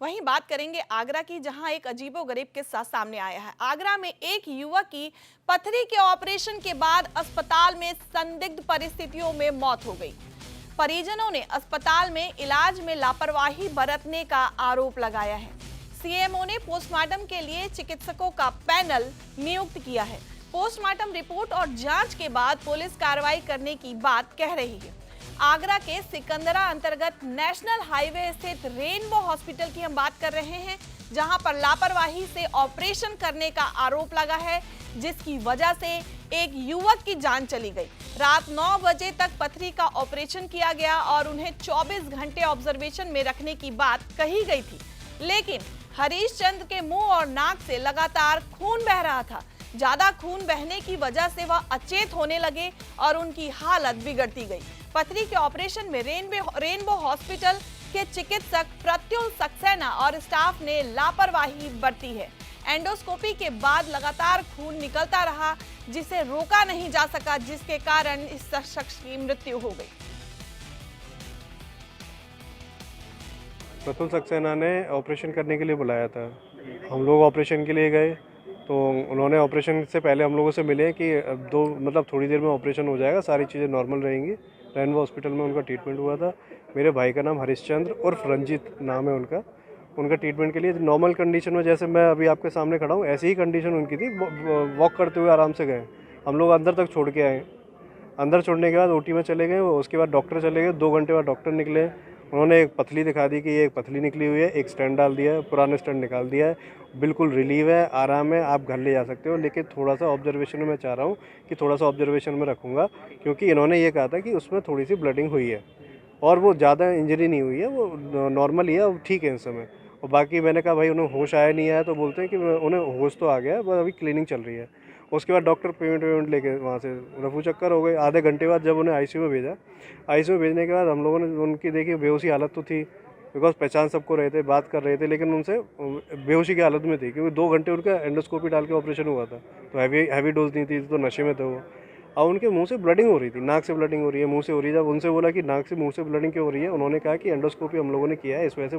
वहीं बात करेंगे आगरा की, जहां एक अजीबोगरीब किस्सा सामने आया है। आगरा में एक युवक की पथरी के ऑपरेशन के बाद अस्पताल में संदिग्ध परिस्थितियों में मौत हो गई। परिजनों ने अस्पताल में इलाज में लापरवाही बरतने का आरोप लगाया है। सीएमओ ने पोस्टमार्टम के लिए चिकित्सकों का पैनल नियुक्त किया है। पोस्टमार्टम रिपोर्ट और जांच के बाद पुलिस कार्रवाई करने की बात कह रही है। आगरा के सिकंदरा अंतर्गत नेशनल हाईवे स्थित रेनबो हॉस्पिटल की हम बात कर रहे हैं, जहां पर लापरवाही से ऑपरेशन करने का आरोप लगा है, जिसकी वजह से एक युवक की जान चली गई। रात 9 बजे तक पथरी का ऑपरेशन किया गया और उन्हें 24 घंटे ऑब्जर्वेशन में रखने की बात कही गई थी, लेकिन हरीश चंद्र के मुंह और नाक से लगातार खून बह रहा था। ज्यादा खून बहने की वजह से वह अचेत होने लगे और उनकी हालत बिगड़ती गई। पथरी के ऑपरेशन में रेनबो हॉस्पिटल के चिकित्सक प्रत्युल सक्सेना और स्टाफ ने लापरवाही बरती है। एंडोस्कोपी के बाद लगातार खून निकलता रहा, जिसे रोका नहीं जा सका, जिसके कारण इस शख्स की मृत्यु हो गई। प्रतुल सक्सेना ने ऑपरेशन करने के लिए बुलाया था। हम लोग ऑपरेशन के लिए गए तो उन्होंने ऑपरेशन से पहले हम लोगों से मिले कि थोड़ी देर में ऑपरेशन हो जाएगा, सारी चीज़ें नॉर्मल रहेंगी। रेनबो हॉस्पिटल में उनका ट्रीटमेंट हुआ था। मेरे भाई का नाम हरीश चंद्र उर्फ रंजीत नाम है उनका ट्रीटमेंट के लिए नॉर्मल कंडीशन में, जैसे मैं अभी आपके सामने खड़ा हूँ, ऐसी ही कंडीशन उनकी थी। वॉक करते हुए आराम से गए। हम लोग अंदर तक छोड़ के आए। अंदर छोड़ने के बाद ओटी में चले गए। उसके बाद डॉक्टर चले गए। 2 घंटे बाद डॉक्टर निकले। उन्होंने एक पथली दिखा दी कि ये एक पथली निकली हुई है, एक स्टेंट डाल दिया है, पुराना स्टेंट निकाल दिया है, बिल्कुल रिलीव है, आराम है, आप घर ले जा सकते हो। लेकिन थोड़ा सा ऑब्जर्वेशन में मैं चाह रहा हूँ कि थोड़ा सा ऑब्जर्वेशन में रखूँगा, क्योंकि इन्होंने ये कहा था कि उसमें थोड़ी सी ब्लडिंग हुई है और वो ज़्यादा इंजरी नहीं हुई है, वो नॉर्मल ही है, वो ठीक है इस समय। और बाकी मैंने कहा भाई उन्हें होश आया नहीं आया, तो बोलते हैं कि उन्हें होश तो आ गया है, बस अभी क्लीनिंग चल रही है। उसके बाद डॉक्टर पेमेंट लेके वहाँ से रफू चक्कर हो गए। आधे घंटे बाद जब उन्हें आईसीयू में भेजा, आईसीयू में भेजने के बाद हम लोगों ने उनकी देखी बेहोशी हालत तो थी, बिकॉज पहचान सबको रहे थे, बात कर रहे थे, लेकिन उनसे बेहोशी की हालत में थी, क्योंकि 2 घंटे उनका एंडोस्कोपी डाल के ऑपरेशन हुआ था। तो हैवी डोज नहीं थी, तो नशे में थे वो। और उनके मुंह से ब्लडिंग हो रही थी, नाक से ब्लडिंग हो रही है, मुंह से हो रही है। जब उनसे बोला कि नाक से मुंह से ब्लडिंग क्यों हो रही है, उन्होंने कहा कि एंडोस्कोपी हम लोगों ने किया है, इस वजह से